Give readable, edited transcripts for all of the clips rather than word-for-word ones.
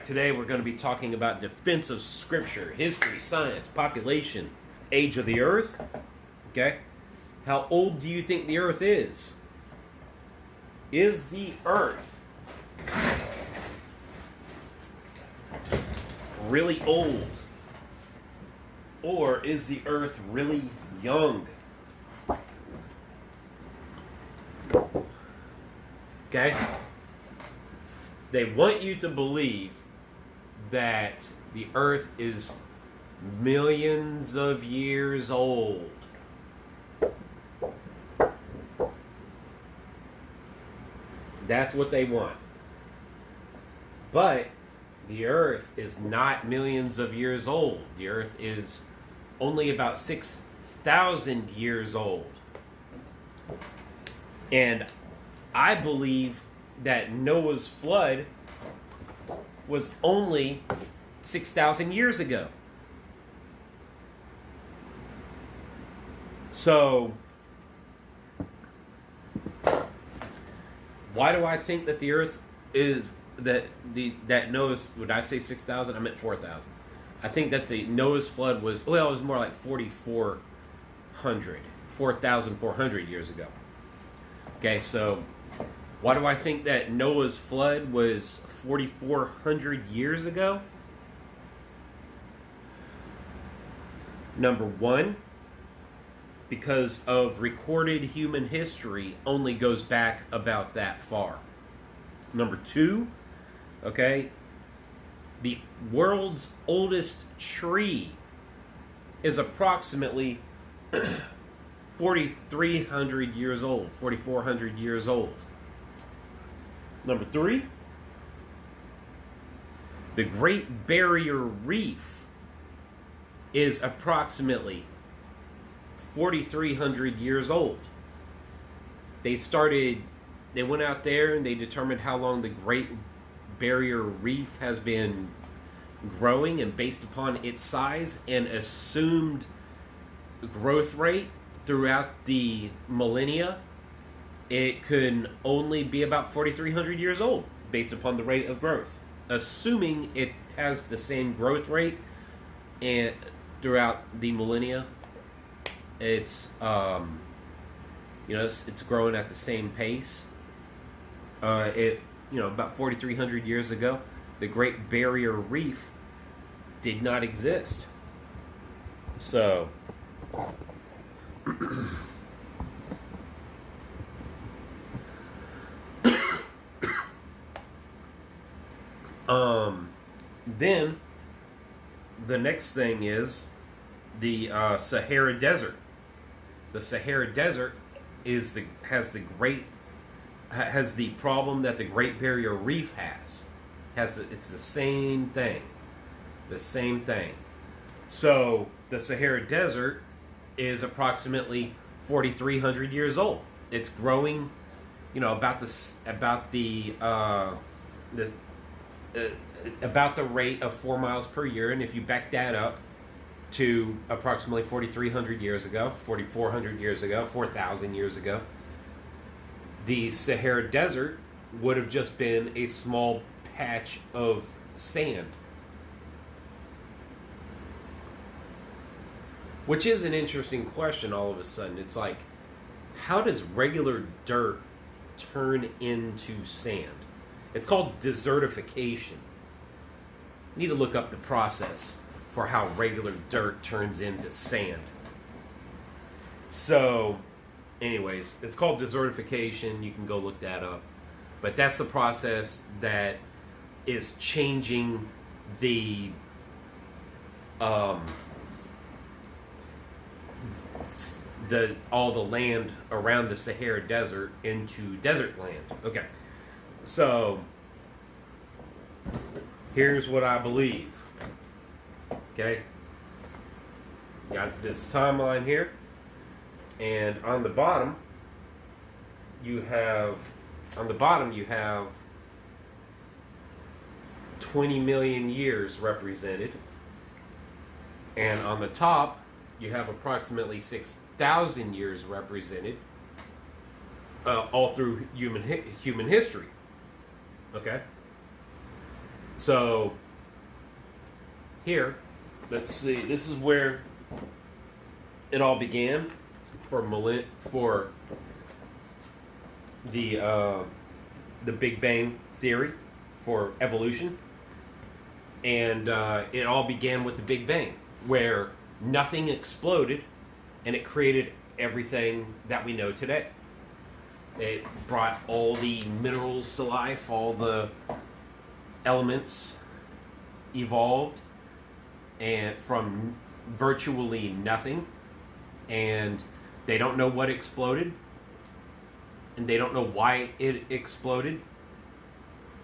Today we're going to be talking about defense of scripture, history, science, population, age of the earth. Okay? How old do you think the earth is? Is the earth really old? Or is the earth really young? Okay? They want you to believe that the earth is millions of years old. That's what they want. But the earth is not millions of years old. The earth is only about 6,000 years old. And I believe that Noah's flood was only 6,000 years ago. So, why do I think that the earth is that Noah's, would I say 6,000? I meant 4,000. I think that the Noah's flood was, well, it was more like 4,400 years ago. Okay, so why do I think that Noah's flood was 4,400 years ago? Number one, because of recorded human history only goes back about that far. Number two, okay, the world's oldest tree is approximately 4,300 years old, 4,400 years old. Number three, the Great Barrier Reef is approximately 4,300 years old. They went out there and they determined how long the Great Barrier Reef has been growing, and based upon its size and assumed growth rate throughout the millennia, it could only be about 4,300 years old based upon the rate of growth. Assuming it has the same growth rate and throughout the millennia, it's it's growing at the same pace. About 4,300 years ago, the Great Barrier Reef did not exist. So then the next thing is the Sahara Desert. The Sahara Desert has the problem that the Great Barrier Reef has. It's the same thing. The same thing. So the Sahara Desert is approximately 4,300 years old. It's growing, about the rate of 4 miles per year. And if you back that up to approximately 4,300 years ago, 4,400 years ago, 4,000 years ago, the Sahara Desert would have just been a small patch of sand. Which is an interesting question all of a sudden. It's like, how does regular dirt turn into sand? It's called desertification. You need to look up the process for how regular dirt turns into sand. So, anyways, it's called desertification. You can go look that up. But that's the process that is changing all the land around the Sahara Desert into desert land. Okay. So, here's what I believe. Okay? Got this timeline here. And on the bottom, you have 20 million years represented. And on the top, you have approximately 6,000 years represented, all through human history. Okay? So here, let's see. This is where it all began for the Big Bang theory for evolution, and it all began with the Big Bang, where nothing exploded, and it created everything that we know today. It brought all the minerals to life, all the elements evolved, and from virtually nothing, and they don't know what exploded, and they don't know why it exploded.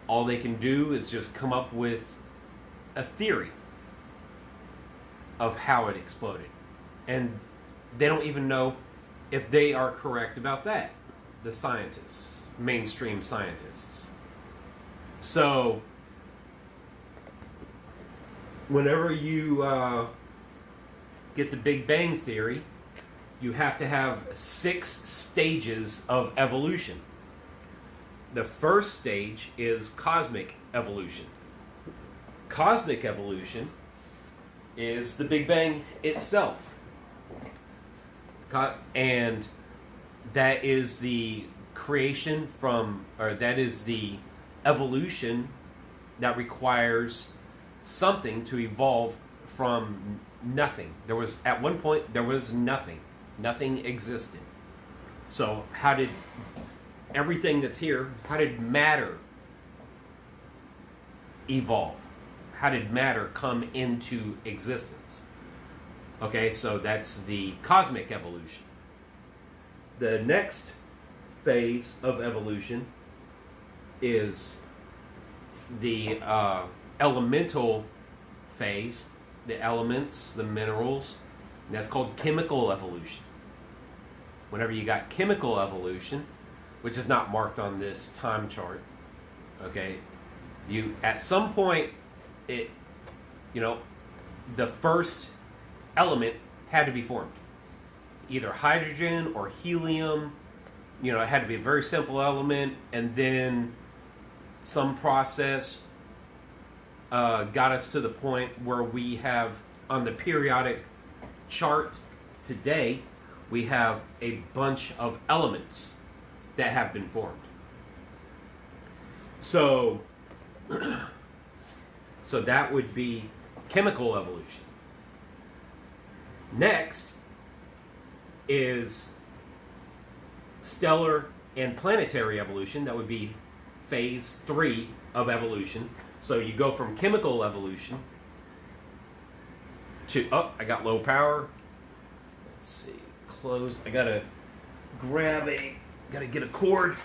All they can do is just come up with a theory of how it exploded, and they don't even know if they are correct about that, the scientists, mainstream scientists. So whenever you get the Big Bang theory, you have to have 6 stages of evolution. The first stage is cosmic evolution. Cosmic evolution is the Big Bang itself. And that is the creation that is the evolution that requires something to evolve from nothing. At one point, there was nothing. Nothing existed. So how did everything that's here, how did matter evolve? How did matter come into existence? Okay, so that's the cosmic evolution. The next phase of evolution is the elemental phase, the elements, the minerals, and that's called chemical evolution. Whenever you got chemical evolution, which is not marked on this time chart, okay, you at some point the first element had to be formed, either hydrogen or helium. It had to be a very simple element, and then some process got us to the point where we have, on the periodic chart today, we have a bunch of elements that have been formed. So that would be chemical evolution. Next is stellar and planetary evolution. That would be phase 3 of evolution. So you go from chemical evolution to, I got low power. Let's see, close. I gotta get a cord.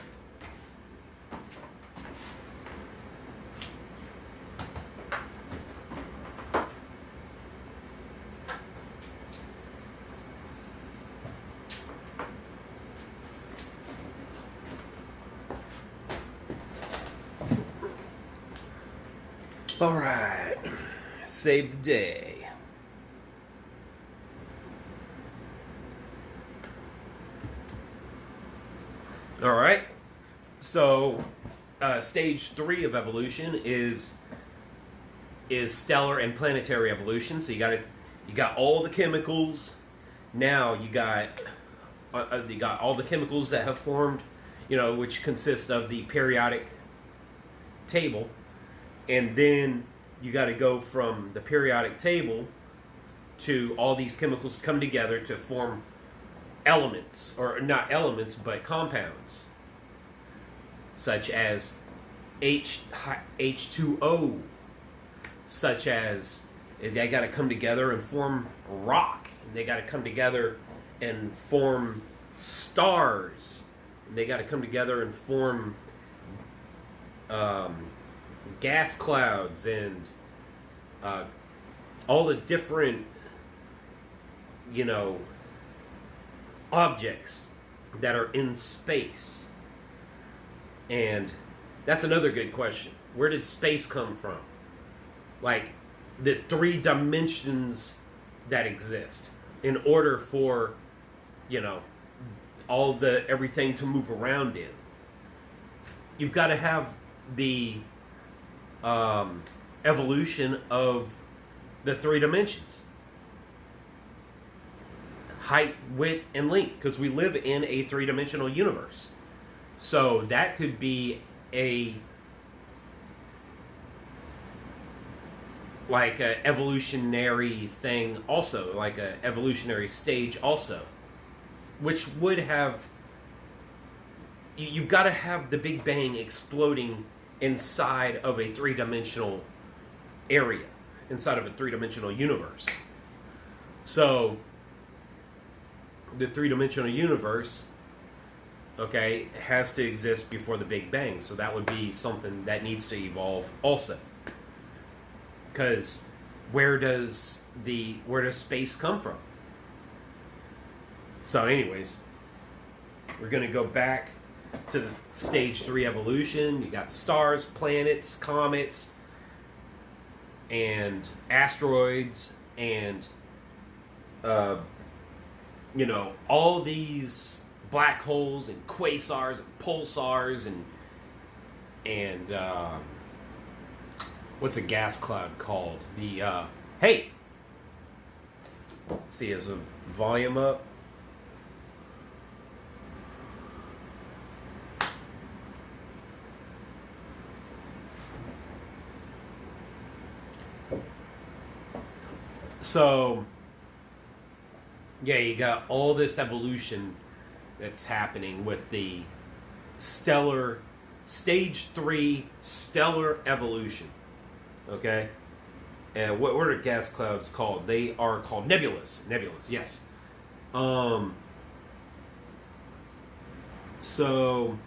All right, save the day. All right, so stage 3 of evolution is stellar and planetary evolution. So you got all the chemicals. Now you got all the chemicals that have formed, which consist of the periodic table. And then you got to go from the periodic table to all these chemicals come together to form elements, or not elements, but compounds, such as H2O, such as they got to come together and form rock. They got to come together and form stars. They got to come together and form gas clouds and all the different, objects that are in space. And that's another good question. Where did space come from? Like, the 3 dimensions that exist in order for, everything to move around in. You've got to have the evolution of the three dimensions: height, width, and length, because we live in a three-dimensional universe. So that could be a evolutionary thing also, like a evolutionary stage also, which would have, you've got to have the Big Bang exploding inside of a three-dimensional area, inside of a three-dimensional universe. So the three-dimensional universe, okay, has to exist before the Big Bang. So that would be something that needs to evolve also. Because where does space come from? So anyways, we're going to go back to the stage 3 evolution. You got the stars, planets, comets, and asteroids, and all these black holes and quasars and pulsars and what's a gas cloud called? Hey, see, is the volume up? So, yeah, you got all this evolution that's happening with the stage 3 stellar evolution. Okay? And what are gas clouds called? They are called nebulas. Nebulas, yes. So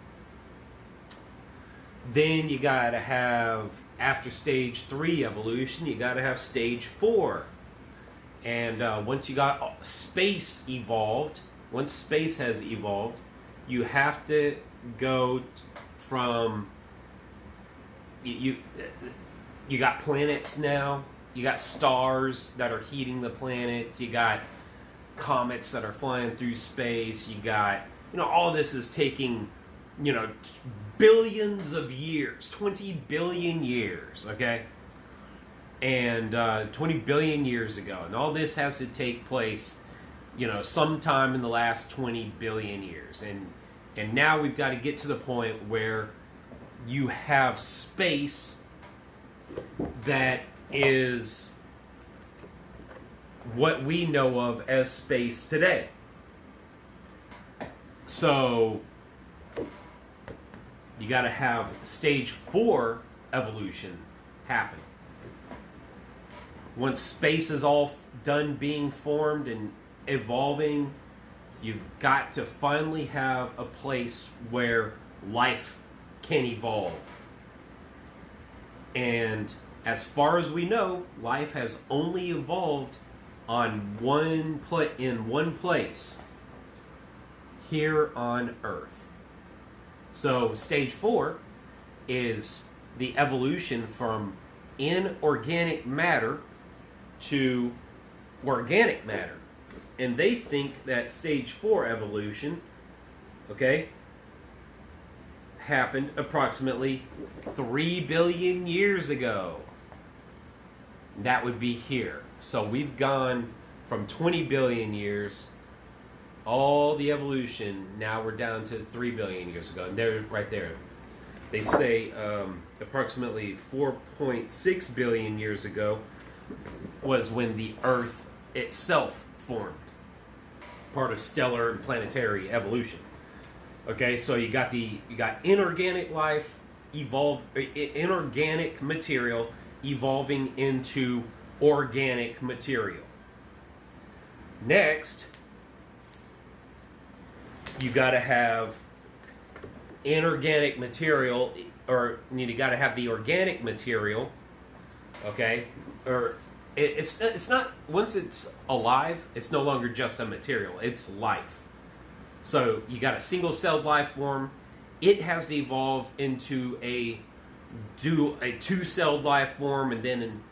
then you gotta have, after stage 3 evolution, you gotta have stage 4. And once you got space evolved, once space has evolved, you have to go from, you got planets now, you got stars that are heating the planets, you got comets that are flying through space, you got, all this is taking, billions of years, 20 billion years, okay? And 20 billion years ago. And all this has to take place, sometime in the last 20 billion years. And now we've got to get to the point where you have space that is what we know of as space today. So you got to have stage 4 evolution happen. Once space is all done being formed and evolving, you've got to finally have a place where life can evolve. And as far as we know, life has only evolved in one place, here on Earth. So stage 4 is the evolution from inorganic matter to organic matter. And they think that stage 4 evolution, okay, happened approximately 3 billion years ago. That would be here. So we've gone from 20 billion years, all the evolution, now we're down to 3 billion years ago. And they're right there. They say approximately 4.6 billion years ago was when the Earth itself formed, part of stellar and planetary evolution. Okay, so you got inorganic life inorganic material evolving into organic material. Next, you got to have inorganic material, or you got to have the organic material, okay? Or it's not, once it's alive, it's no longer just a material, it's life. So you got a single-celled life form. It has to evolve into a two-celled life form, and then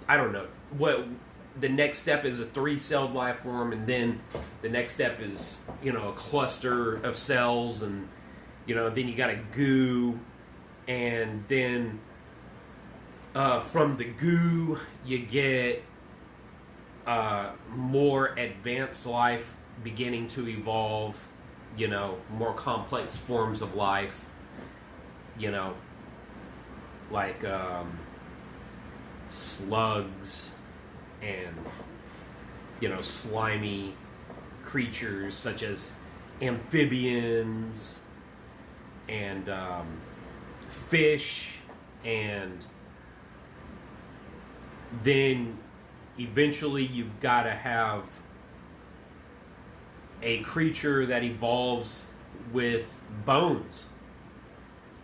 I don't know what the next step is, a three-celled life form, and then the next step is a cluster of cells, and then you got a goo, and then From the goo, you get more advanced life beginning to evolve, more complex forms of life, you know, like slugs and, slimy creatures such as amphibians and fish, and then eventually you've got to have a creature that evolves with bones.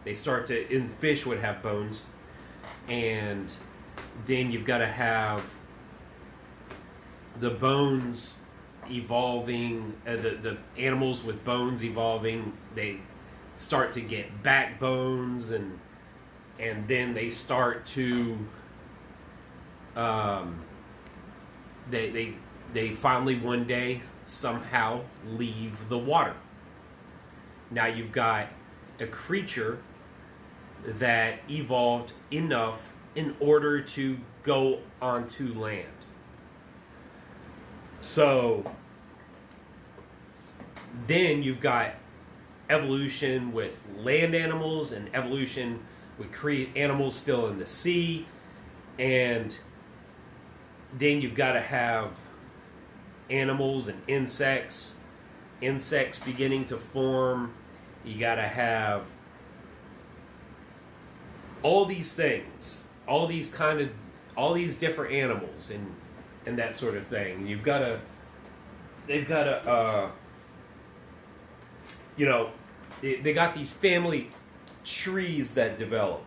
And fish would have bones, and then you've got to have the bones evolving, the animals with bones evolving. They start to get backbones, and then they start to they finally one day somehow leave the water. Now you've got a creature that evolved enough in order to go onto land. So then you've got evolution with land animals and evolution with animals still in the sea, and then you've got to have animals and insects beginning to form. You got to have all these things, all these different animals and that sort of thing. And they've got to they got these family trees that develop.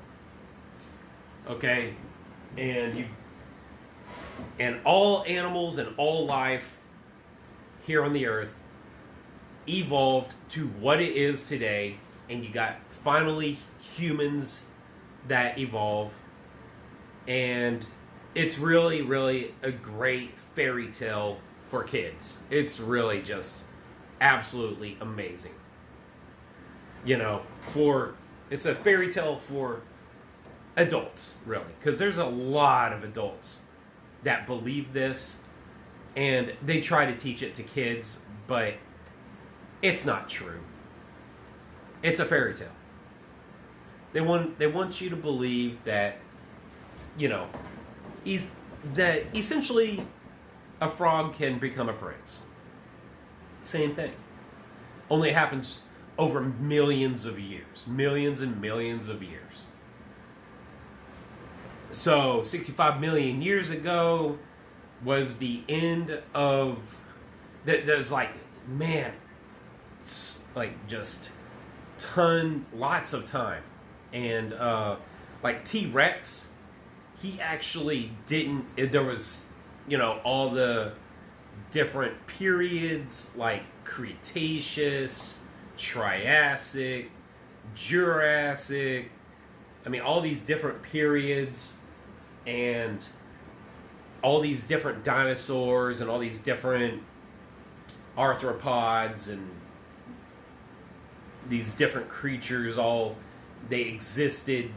Okay? And all animals and all life here on the earth evolved to what it is today, and you got finally humans that evolve, and it's really, really a great fairy tale for kids. It's really just absolutely amazing. It's a fairy tale for adults, really, because there's a lot of adults that believe this, and they try to teach it to kids, but it's not true. It's a fairy tale. They want you to believe that, that essentially a frog can become a prince. Same thing. Only it happens over millions of years. Millions and millions of years. So 65 million years ago was the end of... There's just lots of time. And T-Rex, he actually didn't... There was, all the different periods, like Cretaceous, Triassic, Jurassic. All these different periods, and all these different dinosaurs, and all these different arthropods, and these different creatures, they existed,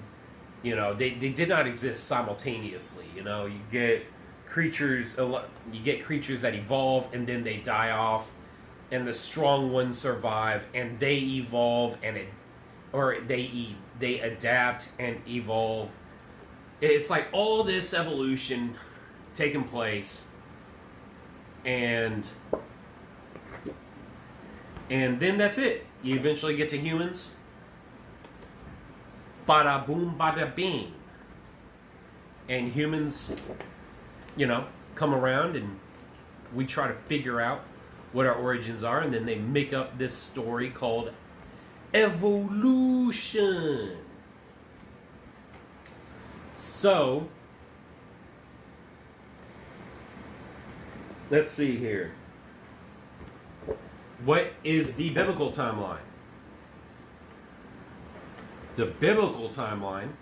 they did not exist simultaneously. You get creatures that evolve, and then they die off, and the strong ones survive, and they evolve, they adapt and evolve. It's like all this evolution taking place, and then that's it. You eventually get to humans. Bada boom, bada bing. And humans, come around, and we try to figure out what our origins are, and then they make up this story called evolution. So, let's see here. What is the biblical timeline? The biblical timeline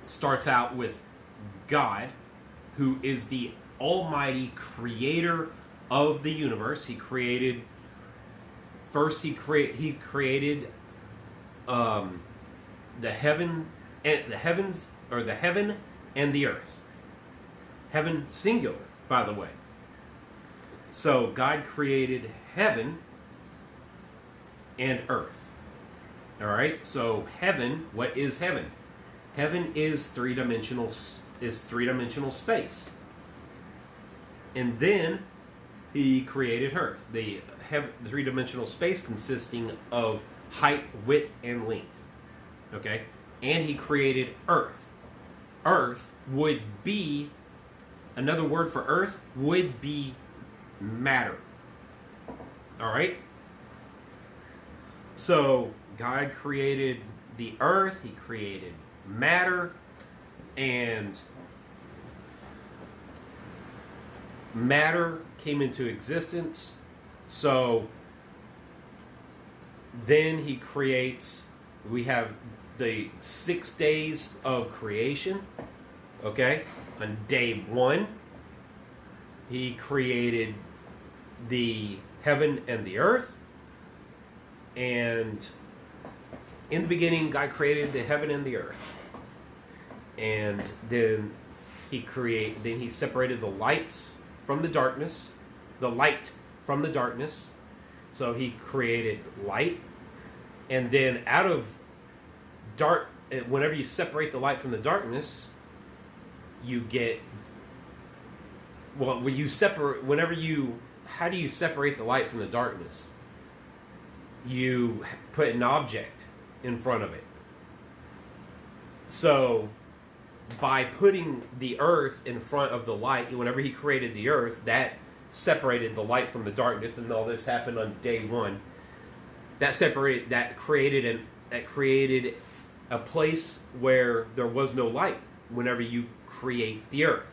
starts out with God, who is the almighty creator of the universe. He created the heaven and the heavens, or the heaven and the earth. Heaven singular, by the way. So God created heaven and earth. All right. So heaven, what is heaven? Heaven is three-dimensional space. And then he created earth, the three-dimensional space consisting of height, width, and length. Okay? And he created earth. Earth would be, another word for earth would be matter. All right? So God created the earth, he created matter, and matter came into existence. So then he creates, we have the 6 days of creation. Okay? On day 1, he created the heaven and the earth. And in the beginning, God created the heaven and the earth. And then he separated the lights from the darkness, the light from the darkness. So he created light. And then out of dark, whenever you separate the light from the darkness, you get, well, when you separate, how do you separate the light from the darkness? You put an object in front of it. So by putting the earth in front of the light, whenever he created the earth, that separated the light from the darkness, and all this happened on day 1. That created a place where there was no light whenever you create the earth.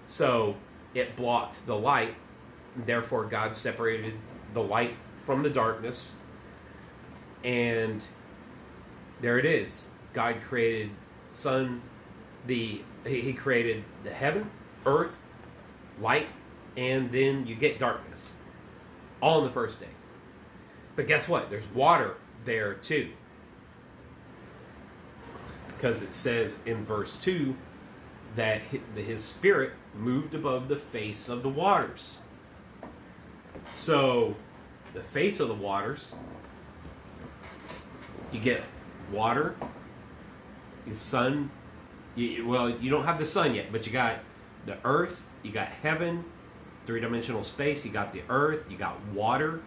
So it blocked the light, therefore God separated the light from the darkness. And there it is. God created he created the heaven, earth, light, and then you get darkness. All on the first day. But guess what? There's water there too. Because it says in verse 2 that his spirit moved above the face of the waters. So the face of the waters, you get water, the sun. You don't have the sun yet, but you got the earth, you got heaven, three-dimensional space, you got the earth, you got water,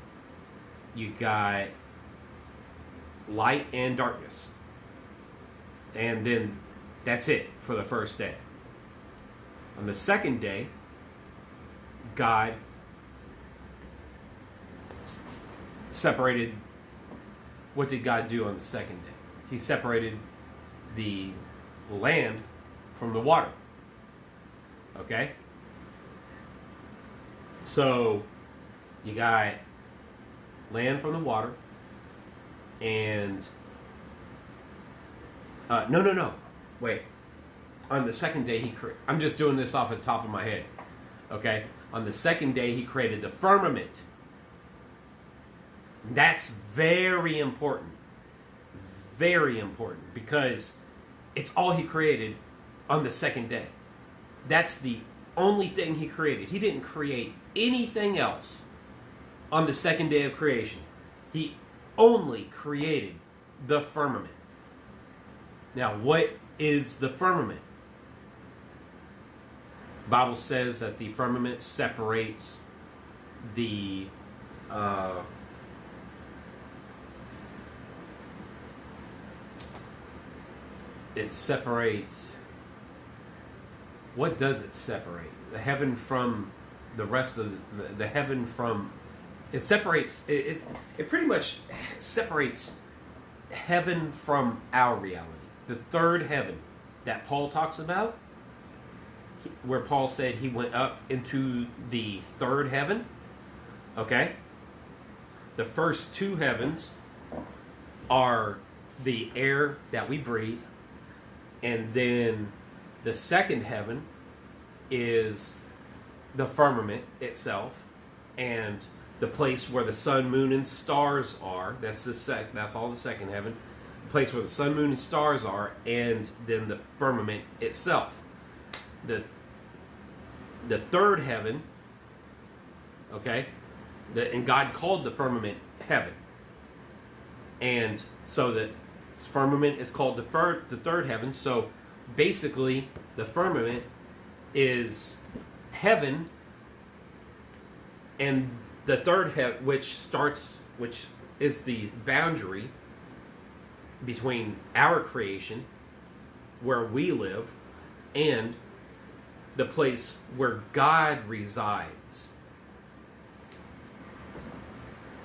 you got light and darkness. And then that's it for the first day. On the second day, God separated. What did God do on the second day? He separated the land from the water. Okay? So you got land from the water, and no. Wait. On the second day, I'm just doing this off the top of my head. Okay? On the second day, he created the firmament. That's very important. Very important. Because it's all he created on the second day. That's the only thing he created. He didn't create anything else on the second day of creation. He only created the firmament. Now, what is the firmament? The Bible says that the firmament separates the it separates. What does it separate? The heaven from the rest of the heaven from. It separates. It pretty much separates heaven from our reality. The third heaven that Paul talks about, where Paul said he went up into the third heaven. Okay? The first 2 heavens are the air that we breathe. And then the second heaven is the firmament itself, and the place where the sun, moon, and stars are. That's all the second heaven. place where the sun, moon, and stars are, and then the firmament itself. The third heaven, okay, and God called the firmament heaven. And so the firmament is called the third heaven. So basically, the firmament is heaven, and the third heaven, which is the boundary between our creation, where we live, and the place where God resides.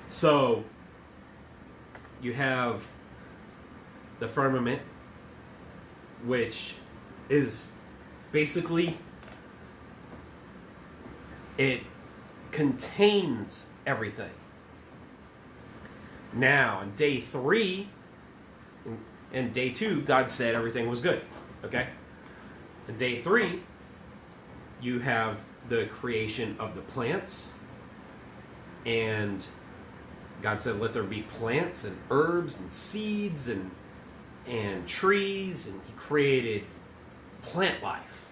So you have the firmament, which is basically, it contains everything. Now, on day 3 and day 2, God said everything was good. Okay? On day 3, you have the creation of the plants, and God said, let there be plants and herbs and seeds and trees, and He created plant life,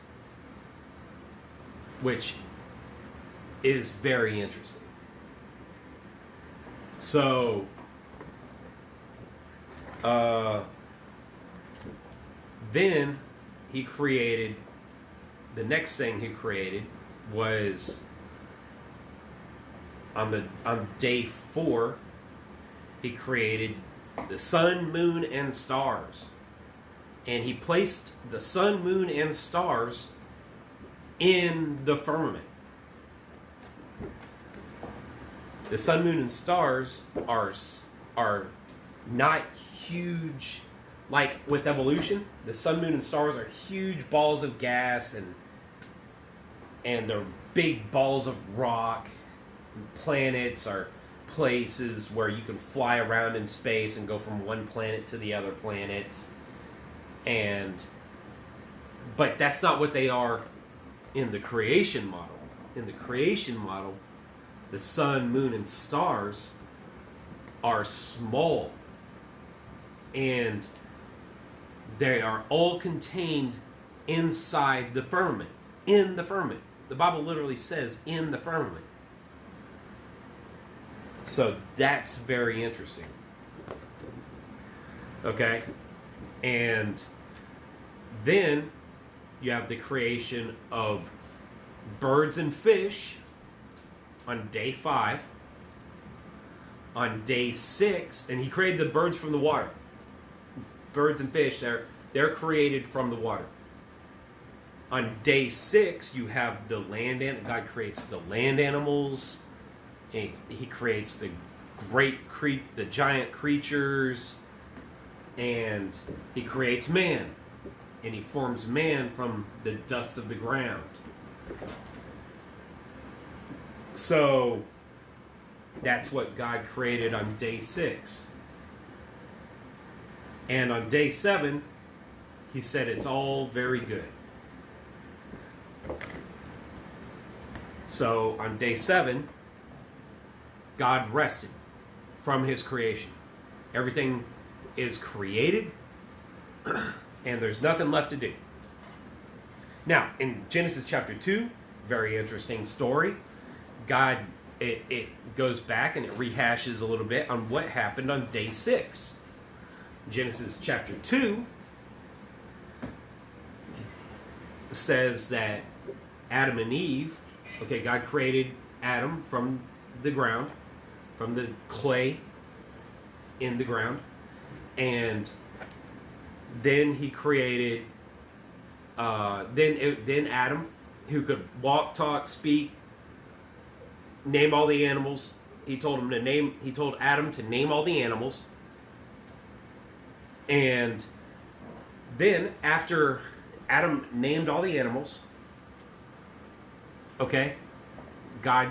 which is very interesting. So, then He created, the next thing He created was on day 4, He created the sun, moon, and stars. And He placed the sun, moon, and stars in the firmament. The sun, moon, and stars are not huge, like with evolution. The sun, moon, and stars are huge balls of gas, and they're big balls of rock. Planets are places where you can fly around in space and go from one planet to the other planets. But that's not what they are in the creation model. In the creation model, the sun, moon, and stars are small, and they are all contained inside the firmament. In the firmament. The Bible literally says in the firmament. So that's very interesting. Okay? And then you have the creation of birds and fish on day 5. On day 6, and He created the birds from the water. Birds and fish, they're created from the water. On day 6, you have the land, and God creates the land animals. And He creates the giant creatures, and He creates man, and He forms man from the dust of the ground. So that's what God created on day 6. And on day 7, He said it's all very good. So on day 7, God rested from His creation. Everything is created, and there's nothing left to do. Now, in Genesis chapter 2, very interesting story. God, it goes back and it rehashes a little bit on what happened on day 6. Genesis chapter 2 says that Adam and Eve, okay, God created Adam from the ground, from the clay in the ground, and then He created then Adam, who could walk, talk, speak, name all the animals. He told Adam to name all the animals. And then after Adam named all the animals, okay, God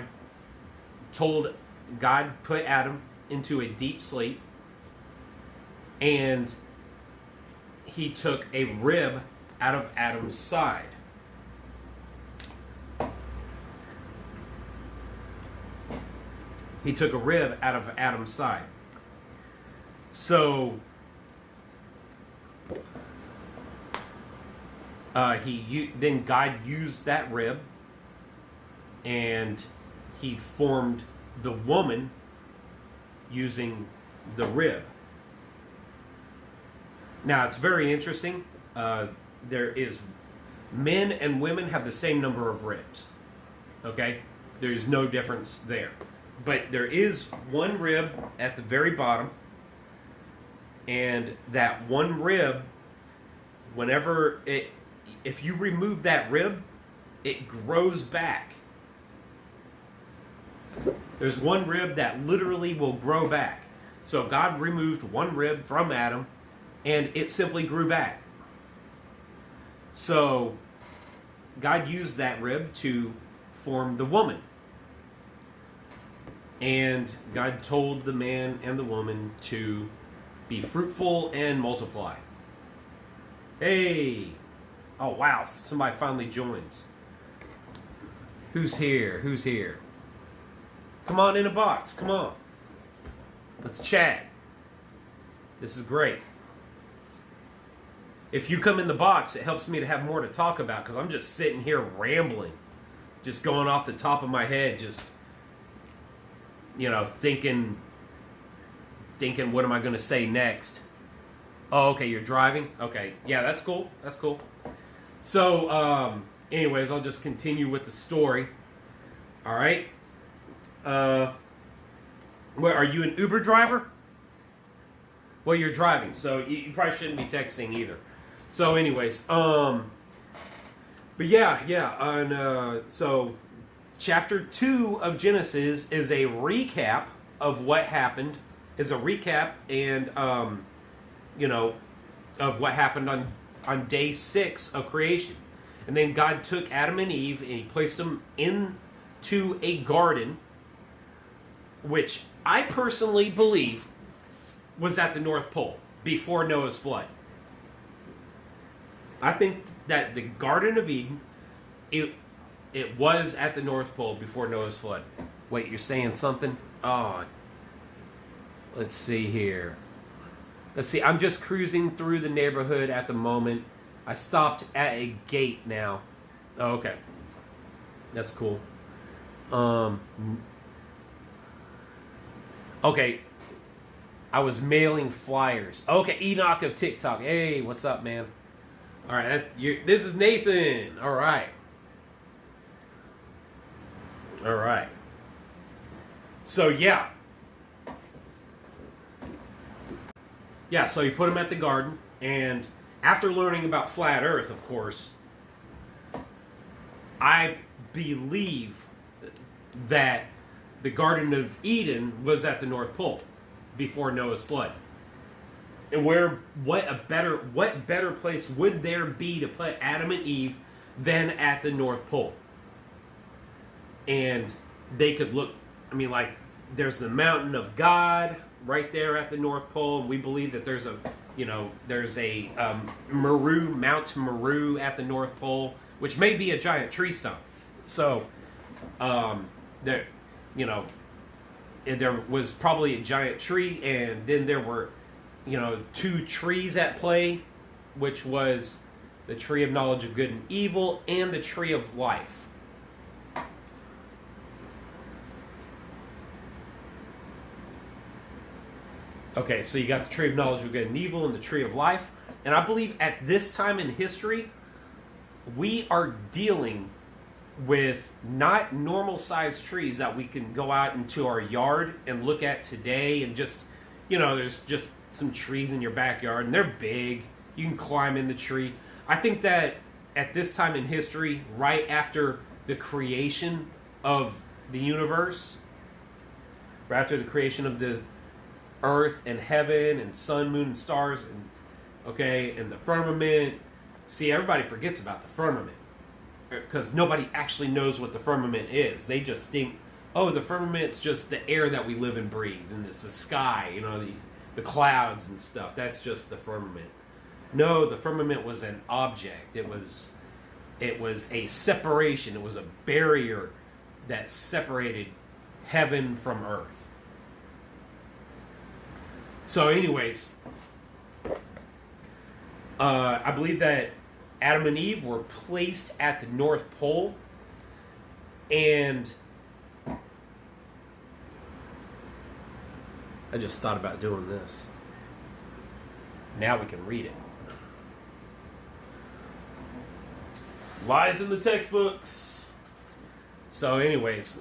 put Adam into a deep sleep, and He took a rib out of Adam's side. He took a rib out of Adam's side. So Then God used that rib, and he formed the woman using the rib. Now it's very interesting. There is men and women have the same number of ribs. Okay, there's no difference there, but there is one rib at the very bottom, and that one rib, if you remove that rib, it grows back. There's one rib that literally will grow back. So God removed one rib from Adam, and it simply grew back. So God used that rib to form the woman. And God told the man and the woman to be fruitful and multiply. Hey! Oh wow, somebody finally joins. Who's here? Who's here? Come on in a box, come on. Let's chat. This is great. If you come in the box, it helps me to have more to talk about, because I'm just sitting here rambling. Just going off the top of my head, just, thinking what am I going to say next? Oh, okay, you're driving? Okay, yeah, that's cool. That's cool. So, anyways, I'll just continue with the story. All right. What, are you an Uber driver? Well, you're driving, so you probably shouldn't be texting either. So, anyways, but yeah, so chapter 2 of Genesis is a recap of what happened. Is a recap and of what happened on day 6 of creation. And then God took Adam and Eve and he placed them into a garden, which I personally believe was at the North Pole before Noah's flood. I think that the Garden of Eden, it was at the North Pole before Noah's flood. Wait, you're saying something? Oh, let's see here. Let's see, I'm just cruising through the neighborhood at the moment. I stopped at a gate now. Oh, okay. That's cool. Okay. I was mailing flyers. Okay, Enoch of TikTok. Hey, what's up, man? All right, this is Nathan. All right. All right. So, yeah. Yeah, so you put him at the garden, and after learning about flat Earth, of course, I believe that the Garden of Eden was at the North Pole before Noah's flood. And what better place would there be to put Adam and Eve than at the North Pole? And they could look, there's the mountain of God right there at the North Pole, and we believe that there's a Mount Meru at the North Pole, which may be a giant tree stump. So, there was probably a giant tree, and then there were, 2 trees at play, which was the tree of knowledge of good and evil and the tree of life. Okay, so you got the tree of knowledge of good and evil and the tree of life. And I believe at this time in history, we are dealing with not normal sized trees that we can go out into our yard and look at today and just, there's just some trees in your backyard and they're big. You can climb in the tree. I think that at this time in history, right after the creation of the universe, right after the creation of the earth and heaven and sun, moon, and stars, and the firmament. See, everybody forgets about the firmament because nobody actually knows what the firmament is. They just think, oh, the firmament's just the air that we live and breathe, and it's the sky, the clouds and stuff. That's just the firmament. No, the firmament was an object. It was a separation. It was a barrier that separated heaven from earth. So anyways, I believe that Adam and Eve were placed at the North Pole, and I just thought about doing this. Now we can read it. Lies in the textbooks. So anyways,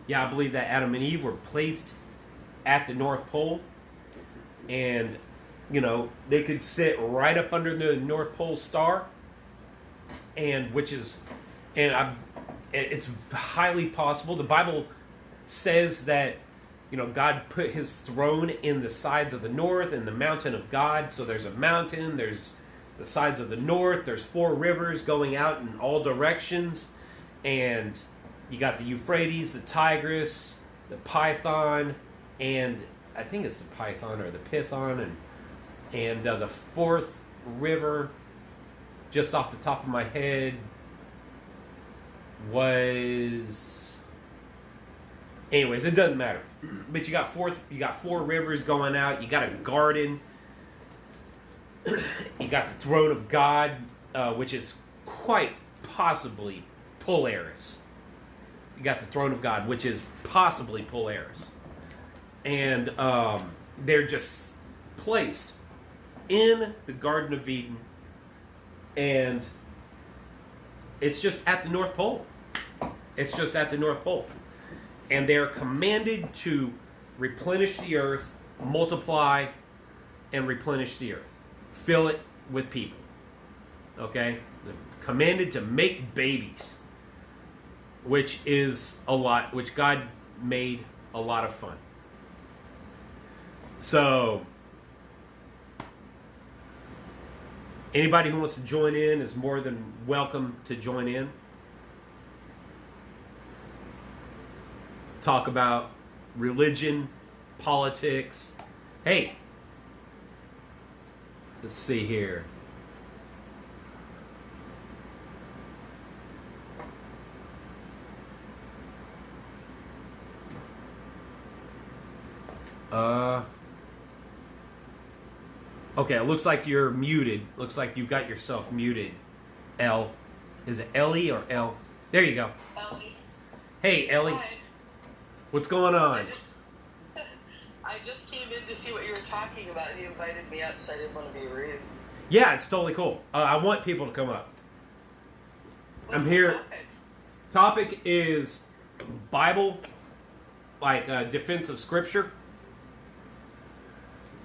yeah, I believe that Adam and Eve were placed at the North Pole, and you know, they could sit right up under the North Pole star, and it's highly possible. The Bible says that, you know, God put his throne in the sides of the north, in the mountain of God. So there's a mountain, there's the sides of the north, there's 4 rivers going out in all directions, and you got the Euphrates, the Tigris, the Python, and I think it's the Python or the Python, and the 4th river, just off the top of my head, was... Anyways, it doesn't matter. But you got 4 rivers going out. You got a garden. You got the throne of God, which is quite possibly Polaris. You got the throne of God, which is possibly Polaris. And they're just placed in the Garden of Eden, and it's just at the North Pole. It's just at the North Pole. And they're commanded to replenish the earth, multiply, and replenish the earth. Fill it with people. Okay? They're commanded to make babies, which is a lot, which God made a lot of fun. So, anybody who wants to join in is more than welcome to join in. Talk about religion, politics. Hey, let's see here. Okay, it looks like you're muted. Looks like you've got yourself muted. L. Is it Ellie or L? There you go. Ellie. Hey, Ellie. Hi. What's going on? I just came in to see what you were talking about, and you invited me up, so I didn't want to be rude. Yeah, it's totally cool. I want people to come up. What's I'm here. The Topic is Bible, like defense of Scripture.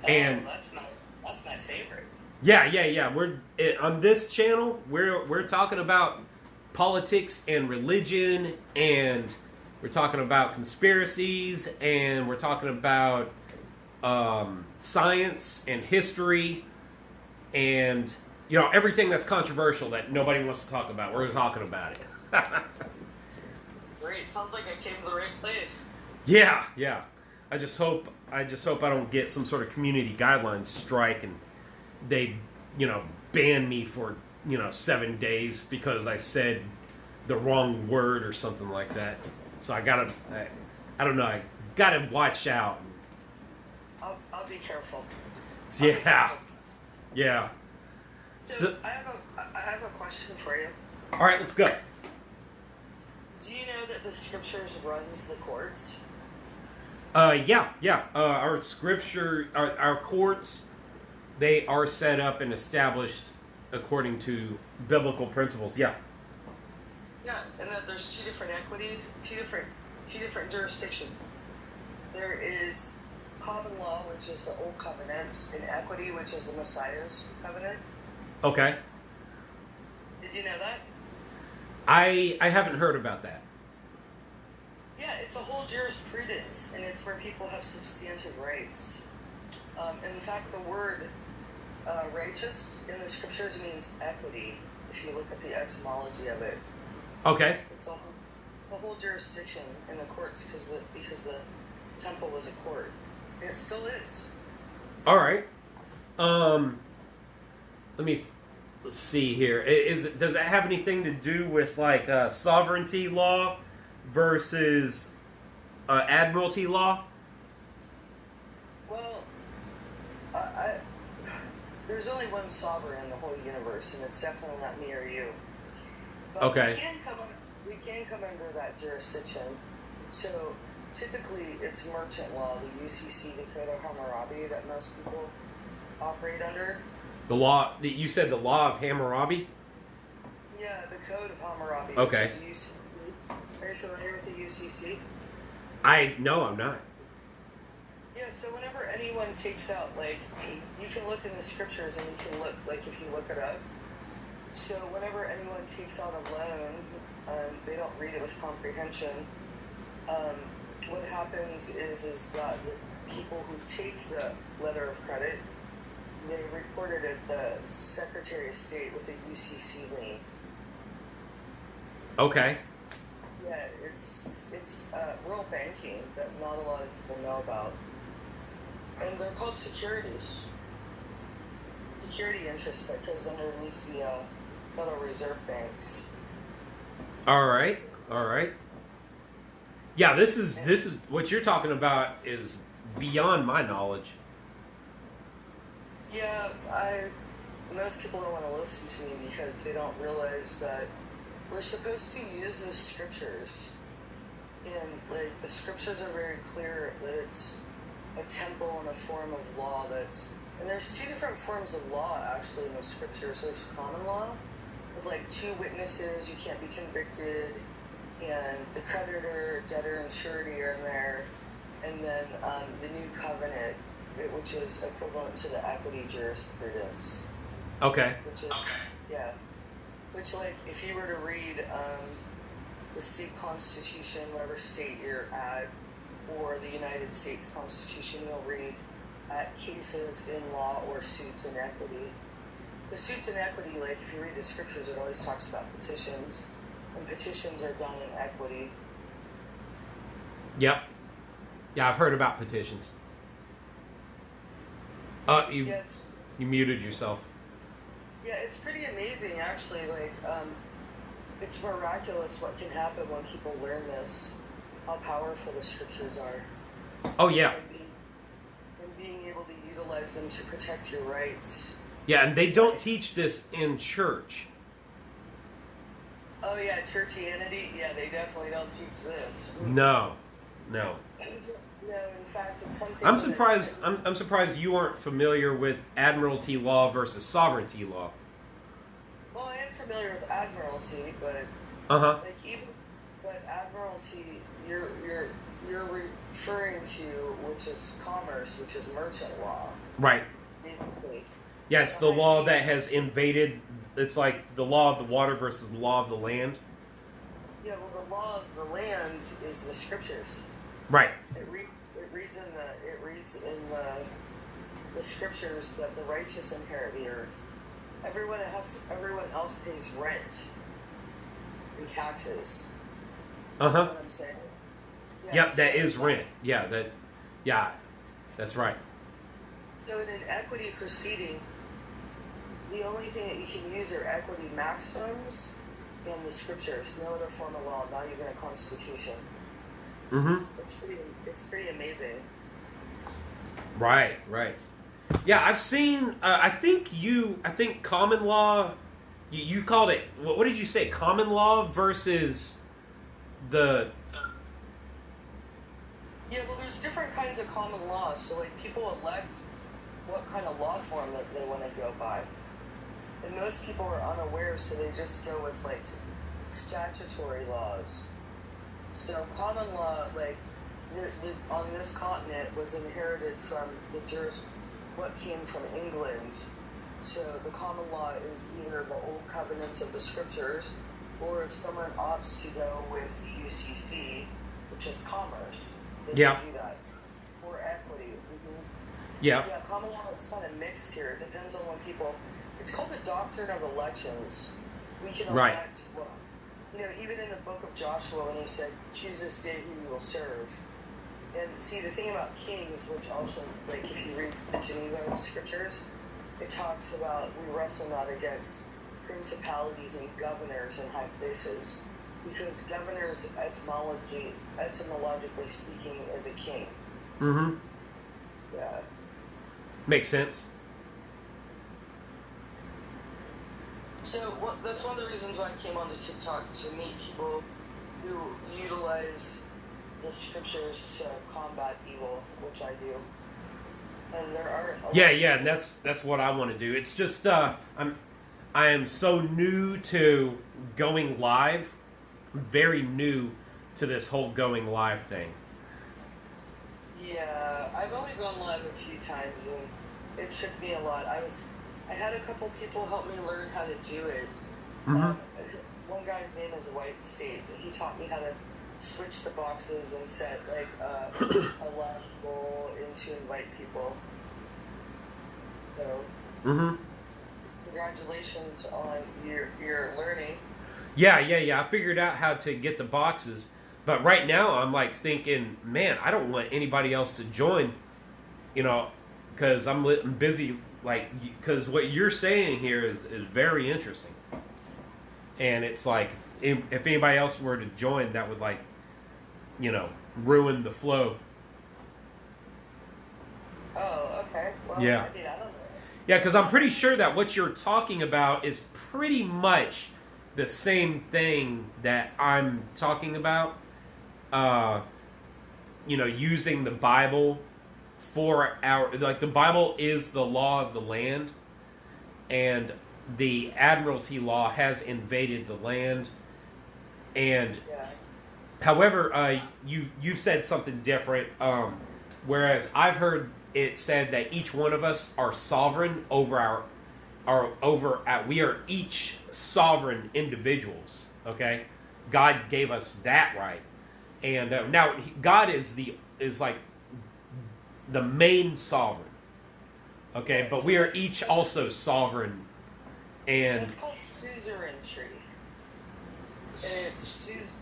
And that's my favorite. Yeah. We're on this channel. We're talking about politics and religion, and we're talking about conspiracies, and we're talking about science and history, and you know, everything that's controversial that nobody wants to talk about. We're talking about it. Great. Sounds like I came to the right place. Yeah. I just hope I don't get some sort of community guidelines strike and they, you know, ban me for, you know, 7 days because I said the wrong word or something like that. So I don't know, I gotta watch out. I'll be careful. Yeah. So I have a question for you. All right, let's go. Do you know that the scriptures runs the courts? Yeah. Our scripture, our courts, they are set up and established according to biblical principles. Yeah. Yeah, and that there's 2 different equities, two different jurisdictions. There is common law, which is the old covenant, and equity, which is the Messiah's covenant. Okay. Did you know that? I haven't heard about that. Yeah, it's a whole jurisprudence, and it's where people have substantive rights. In fact, the word righteous in the scriptures means equity, if you look at the etymology of it. Okay. It's a whole jurisdiction in the courts because the temple was a court. And it still is. All right. Let's see here. Does it have anything to do with like sovereignty law versus admiralty law? Well, there's only one sovereign in the whole universe, and it's definitely not me or you. But Okay. we can come under that jurisdiction. So typically, it's merchant law, the UCC, the Code of Hammurabi, that most people operate under. The law. You said the law of Hammurabi. Yeah, the Code of Hammurabi, Okay. which is UCC. Are you familiar with the UCC? No, I'm not. Yeah, so whenever anyone takes out, like, you can look in the scriptures and you can look, like, if you look it up. So whenever anyone takes out a loan, they don't read it with comprehension. What happens is that the people who take the letter of credit, they record it at the Secretary of State with a UCC lien. Okay. Yeah, it's real banking that not a lot of people know about. And they're called securities. Security interest that goes underneath the Federal Reserve banks. All right. All right. Yeah, this is what you're talking about is beyond my knowledge. Yeah, most people don't want to listen to me because they don't realize that we're supposed to use the scriptures. And, like, the scriptures are very clear that it's a temple and a form of law and there's two different forms of law, actually, in the scriptures. There's common law. It's like two witnesses, you can't be convicted, and the creditor, debtor, and surety are in there. And then the new covenant, which is equivalent to the equity jurisprudence. Okay. Which, like, if you were to read the state constitution, whatever state you're at, or the United States Constitution, you'll read cases in law or suits in equity. The suits in equity, like, if you read the scriptures, it always talks about petitions, and petitions are done in equity. Yep. Yeah, I've heard about petitions. You muted yourself. Yeah, it's pretty amazing, actually. Like, it's miraculous what can happen when people learn this, how powerful the scriptures are. Oh, yeah. And being able to utilize them to protect your rights. Yeah, and they don't teach this in church. Oh, yeah, churchianity? Yeah, they definitely don't teach this. No. No, in fact, it's something... I'm surprised. I'm surprised you aren't familiar with admiralty law versus sovereignty law. Well, I am familiar with admiralty, but but admiralty, you're referring to, which is commerce, which is merchant law. Right. Basically. Yeah, it's the law that has invaded. It's like the law of the water versus the law of the land. Yeah, well, the law of the land is the scriptures. Right. It reads in the scriptures that the righteous inherit the earth. Everyone else pays rent and taxes. You know what I'm saying? Yeah, that is rent. Yeah, that's right. So in an equity proceeding, the only thing that you can use are equity maxims and the scriptures. No other form of law, not even a constitution. Mm-hmm. It's pretty amazing. Right. Yeah, I've seen. I think common law. You called it. What did you say? Common law versus the. Yeah, well, there's different kinds of common law. So, like, people elect what kind of law form that they want to go by, and most people are unaware, so they just go with, like, statutory laws. So, common law, like, on this continent was inherited from what came from England. So the common law is either the old covenants of the scriptures, or if someone opts to go with UCC, which is commerce, they can do that, or equity. Mm-hmm. Yeah, common law is kind of mixed here. It depends on when people. It's called the doctrine of elections. We can elect. Well, even in the book of Joshua, when he said, "Choose this day who you will serve." And see, the thing about kings, which also, like, if you read the Geneva scriptures, it talks about we wrestle not against principalities and governors in high places, because governors, etymologically speaking, is a king. Mm-hmm. Yeah. Makes sense. that's one of the reasons why I came onto TikTok, to meet people who utilize the scriptures to combat evil, which I do. And there aren't a lot Yeah, and that's what I want to do. It's just I am so new to going live, very new to this whole going live thing. Yeah, I've only gone live a few times, and it took me a lot. I had a couple people help me learn how to do it. Mhm. One guy's name is White State. He taught me how to switch the boxes and set like a live goal and to invite people. So, Mhm. congratulations on your learning. Yeah. I figured out how to get the boxes, but right now I'm like thinking, man, I don't want anybody else to join, because I'm busy. Like, because what you're saying here is very interesting, and it's like if anybody else were to join, that would ruin the flow. Oh, okay. Well, Yeah. I mean, I don't know. Yeah, because I'm pretty sure that what you're talking about is pretty much the same thing that I'm talking about. Using the Bible for the Bible is the law of the land, and the Admiralty law has invaded the land. And Yeah. however, you've said something different. Whereas I've heard it said that each one of us are sovereign over we are each sovereign individuals. Okay, God gave us that right, and now God is like the main sovereign. Okay, Yes. but we are each also sovereign, and That's called suzerainty. And it's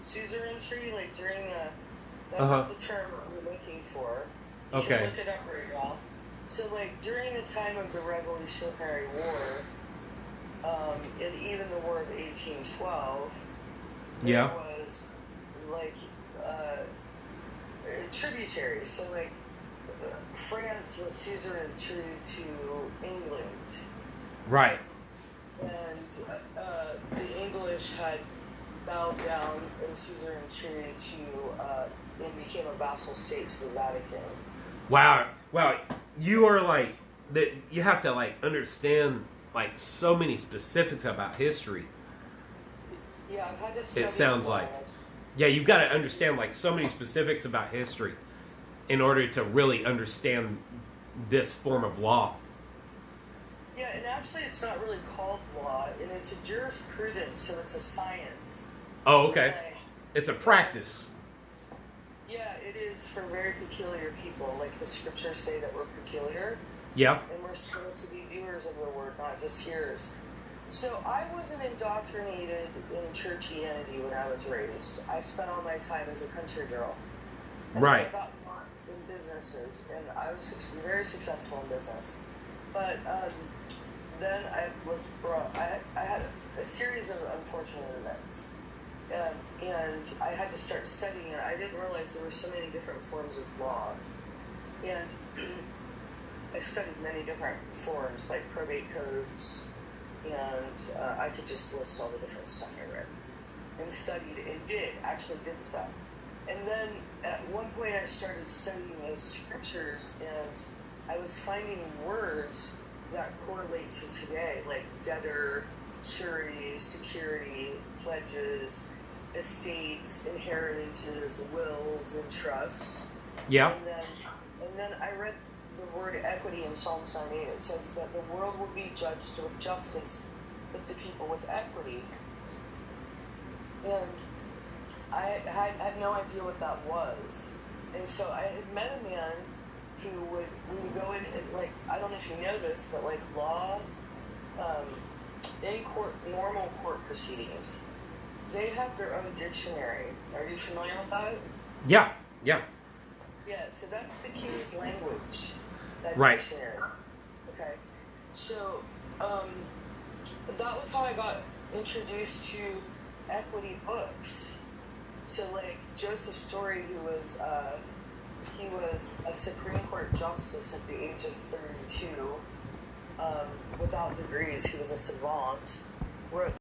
suzerainty, like during that's the term we're looking for. You Okay. can look it up right now. So, like, during the time of the Revolutionary War, and even the War of 1812, there Yeah. was, like, tributaries. So, like, France was suzerainty to England. right. And the English had bowed down in suzerainty and became a vassal state to the Vatican. Wow, you are like that. You have to understand so many specifics about history. Yeah, I've had to study sounds a lot. like. Yeah, you've got to understand so many specifics about history in order to really understand this form of law. Yeah, and actually it's not really called law, and it's a jurisprudence, so it's a science. Oh, okay. Like, It's a practice. yeah, it is for very peculiar people. Like the scriptures say that we're peculiar, Yeah. and we're supposed to be doers of the word, not just hearers. So I wasn't indoctrinated in churchianity when I was raised. I spent all my time as a country girl. And Right. I got caught in businesses, and I was very successful in business. But then I had a series of unfortunate events. And I had to start studying it. I didn't realize there were so many different forms of law. And I studied many different forms, like probate codes, and I could just list all the different stuff I read. And studied and actually did stuff. And then at one point I started studying the scriptures, and I was finding words that correlate to today, like debtor, surety, security, pledges, estates, inheritances, wills, and trusts. Yeah. And then I read the word equity in Psalms 98. It says that the world will be judged with justice, but the people with equity. And I had no idea what that was. And so I had met a man who we would go in and, like, I don't know if you know this, but like law, in court, normal court proceedings, they have their own dictionary. Are you familiar with that? Yeah. Yeah, so that's the King's language, that Right. dictionary. Okay, so that was how I got introduced to equity books. So, like, Joseph Story, he was a Supreme Court justice at the age of 32, without degrees. He was a savant. Wrote